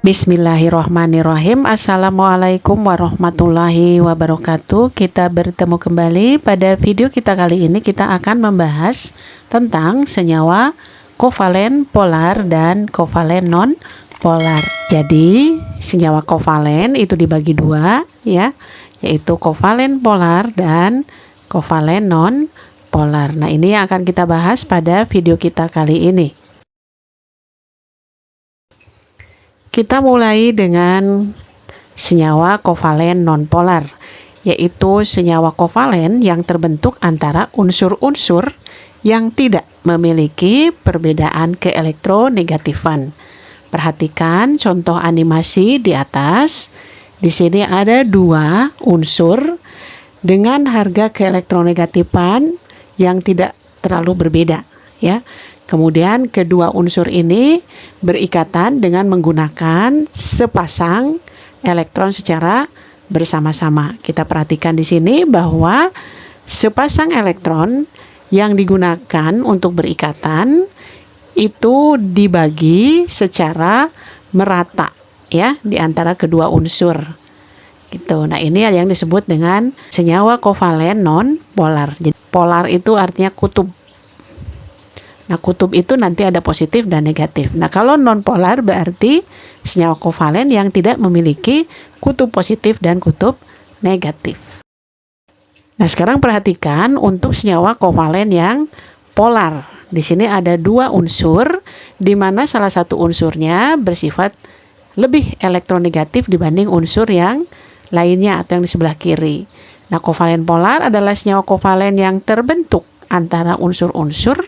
Bismillahirrahmanirrahim. Assalamualaikum warahmatullahi wabarakatuh. Kita bertemu kembali. Pada video kita kali ini kita akan membahas tentang senyawa kovalen polar dan kovalen non polar. Jadi senyawa kovalen itu dibagi dua ya, yaitu kovalen polar dan kovalen non polar. Nah, ini yang akan kita bahas pada video kita kali ini. Kita mulai dengan senyawa kovalen nonpolar, yaitu senyawa kovalen yang terbentuk antara unsur-unsur yang tidak memiliki perbedaan keelektronegatifan. Perhatikan contoh animasi di atas. Di sini ada dua unsur dengan harga keelektronegatifan yang tidak terlalu berbeda, ya. Kemudian kedua unsur ini berikatan dengan menggunakan sepasang elektron secara bersama-sama. Kita perhatikan di sini bahwa sepasang elektron yang digunakan untuk berikatan itu dibagi secara merata ya di antara kedua unsur. Gitu. Nah, ini yang disebut dengan senyawa kovalen non polar. Jadi polar itu artinya kutub. Nah, kutub itu nanti ada positif dan negatif. Nah, kalau non-polar berarti senyawa kovalen yang tidak memiliki kutub positif dan kutub negatif. Nah, sekarang perhatikan untuk senyawa kovalen yang polar. Di sini ada dua unsur, di mana salah satu unsurnya bersifat lebih elektronegatif dibanding unsur yang lainnya atau yang di sebelah kiri. Nah, kovalen polar adalah senyawa kovalen yang terbentuk antara unsur-unsur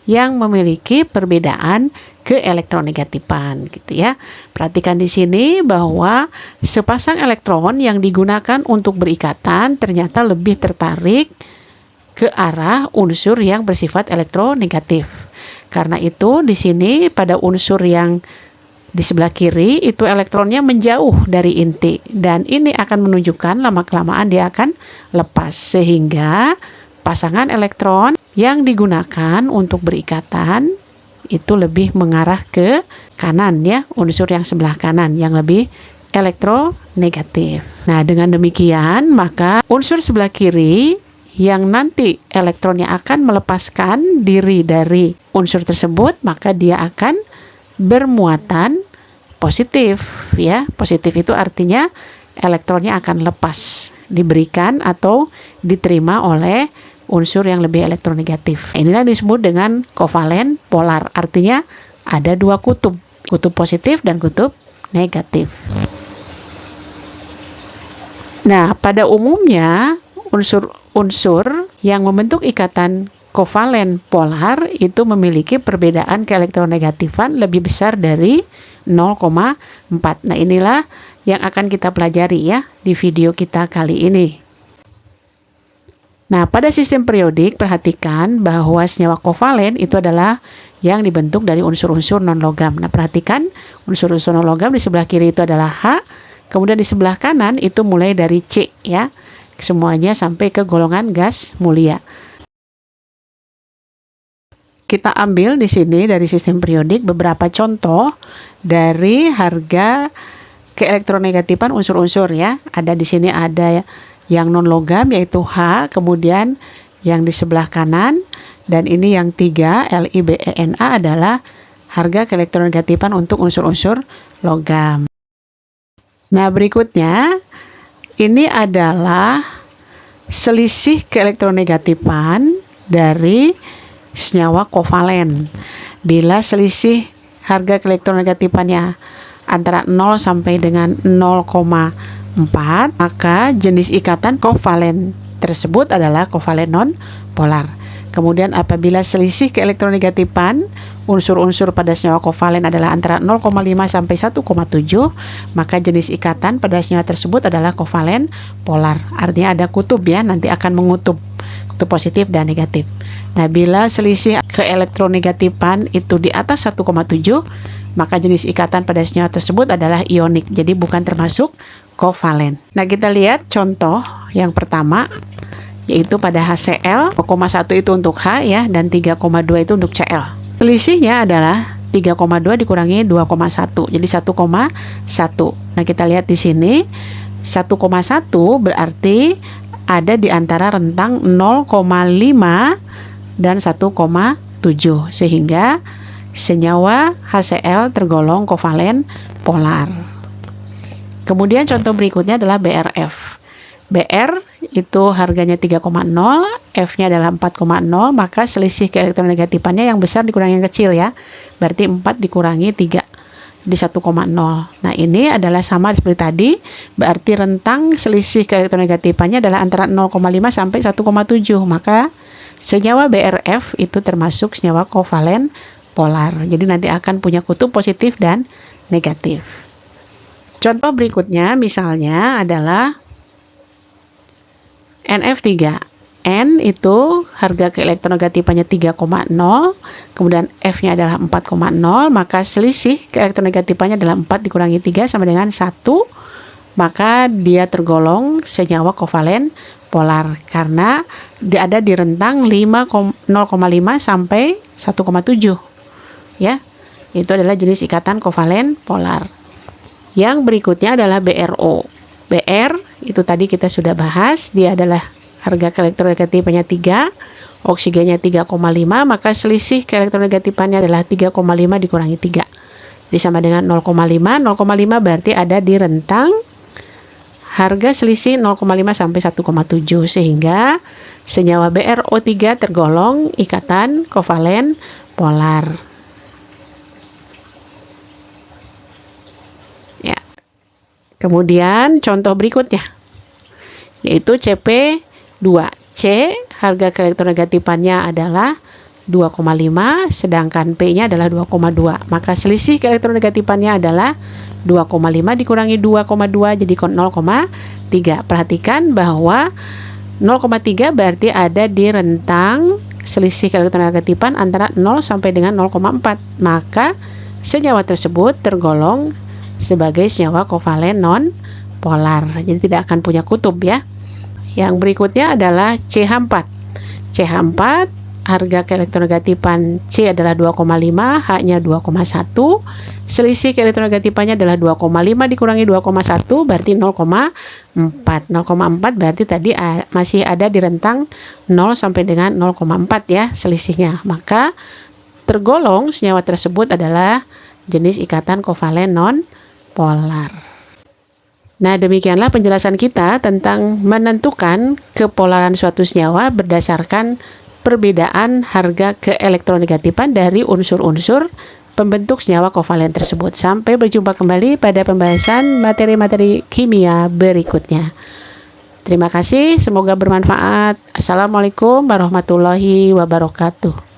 yang memiliki perbedaan keelektronegatifan gitu ya. Perhatikan di sini bahwa sepasang elektron yang digunakan untuk berikatan ternyata lebih tertarik ke arah unsur yang bersifat elektronegatif. Karena itu di sini pada unsur yang di sebelah kiri itu elektronnya menjauh dari inti dan ini akan menunjukkan lama-kelamaan dia akan lepas sehingga pasangan elektron yang digunakan untuk berikatan itu lebih mengarah ke kanan ya, unsur yang sebelah kanan yang lebih elektronegatif. Nah, dengan demikian maka unsur sebelah kiri yang nanti elektronnya akan melepaskan diri dari unsur tersebut, maka dia akan bermuatan positif ya. Positif itu artinya elektronnya akan lepas, diberikan atau diterima oleh unsur yang lebih elektronegatif. Inilah disebut dengan kovalen polar. Artinya ada dua kutub positif dan kutub negatif. Nah, pada umumnya unsur-unsur yang membentuk ikatan kovalen polar itu memiliki perbedaan keelektronegatifan lebih besar dari 0,4. Nah, inilah yang akan kita pelajari ya di video kita kali ini. Nah, pada sistem periodik, perhatikan bahwa senyawa kovalen itu adalah yang dibentuk dari unsur-unsur non-logam. Nah, perhatikan unsur-unsur non-logam di sebelah kiri itu adalah H, kemudian di sebelah kanan itu mulai dari C, ya. Semuanya sampai ke golongan gas mulia. Kita ambil di sini dari sistem periodik beberapa contoh dari harga keelektronegatifan unsur-unsur ya. Ada di sini ada yang non-logam yaitu H, kemudian yang di sebelah kanan, dan ini yang 3 LiBeNa adalah harga keelektronegatifan untuk unsur-unsur logam. Nah, berikutnya ini adalah selisih keelektronegatifan dari senyawa kovalen. Bila selisih harga keelektronegatifannya antara 0 sampai dengan 0,4, maka jenis ikatan kovalen tersebut adalah kovalen non-polar. Kemudian apabila selisih keelektronegatifan unsur-unsur pada senyawa kovalen adalah antara 0,5 sampai 1,7, maka jenis ikatan pada senyawa tersebut adalah kovalen polar. Artinya ada kutub ya, nanti akan mengutub kutub positif dan negatif. Nah, bila selisih keelektronegatifan itu di atas 1,7, maka jenis ikatan pada senyawa tersebut adalah ionik, jadi bukan termasuk kovalen. Nah, kita lihat contoh yang pertama, yaitu pada HCl, 0,1 itu untuk H ya, dan 3,2 itu untuk Cl. Selisihnya adalah 3,2 dikurangi 2,1. Jadi 1,1. Nah, kita lihat di sini 1,1 berarti ada di antara rentang 0,5 dan 1,7 sehingga senyawa HCl tergolong kovalen polar. Kemudian contoh berikutnya adalah BRF. BR itu harganya 3,0, F-nya adalah 4,0, maka selisih keelektronegatifannya yang besar dikurangi yang kecil ya. Berarti 4 dikurangi 3 di 1,0. Nah, ini adalah sama seperti tadi, berarti rentang selisih keelektronegatifannya adalah antara 0,5 sampai 1,7. Maka senyawa BRF itu termasuk senyawa kovalen polar. Jadi nanti akan punya kutub positif dan negatif. Contoh berikutnya misalnya adalah NF3. N itu harga keelektronegatifannya 3,0, kemudian F-nya adalah 4,0, maka selisih keelektronegatifannya adalah 4 dikurangi 3 sama dengan 1, maka dia tergolong senyawa kovalen polar karena dia ada di rentang 0,5 sampai 1,7. Ya, itu adalah jenis ikatan kovalen polar. Yang berikutnya adalah BRO. BR itu tadi kita sudah bahas, dia adalah harga keelektronegatifannya 3, oksigennya 3,5, maka selisih keelektronegatifannya adalah 3,5 dikurangi 3. Jadi sama dengan 0,5. 0,5 berarti ada di rentang harga selisih 0,5 sampai 1,7 sehingga senyawa BRO3 tergolong ikatan kovalen polar. Ya. Kemudian contoh berikutnya yaitu CP2. C, harga keelektronegatifannya adalah 2,5, sedangkan P-nya adalah 2,2. Maka selisih keelektronegatifannya adalah 2,5 dikurangi 2,2 jadi 0,3. Perhatikan bahwa 0,3 berarti ada di rentang selisih keelektronegatifan antara 0 sampai dengan 0,4. Maka senyawa tersebut tergolong sebagai senyawa kovalen non polar. Jadi tidak akan punya kutub ya. Yang berikutnya adalah CH4. CH4 harga keelektronegatifan C adalah 2,5, H-nya 2,1. Selisih keelektronegatifannya adalah 2,5 dikurangi 2,1 berarti 0,4. 0,4 berarti tadi masih ada di rentang 0 sampai dengan 0,4 ya selisihnya. Maka tergolong senyawa tersebut adalah jenis ikatan kovalen non polar. Nah, demikianlah penjelasan kita tentang menentukan kepolaran suatu senyawa berdasarkan perbedaan harga keelektronegatifan dari unsur-unsur pembentuk senyawa kovalen tersebut. Sampai berjumpa kembali pada pembahasan materi-materi kimia berikutnya. Terima kasih, semoga bermanfaat. Assalamualaikum warahmatullahi wabarakatuh.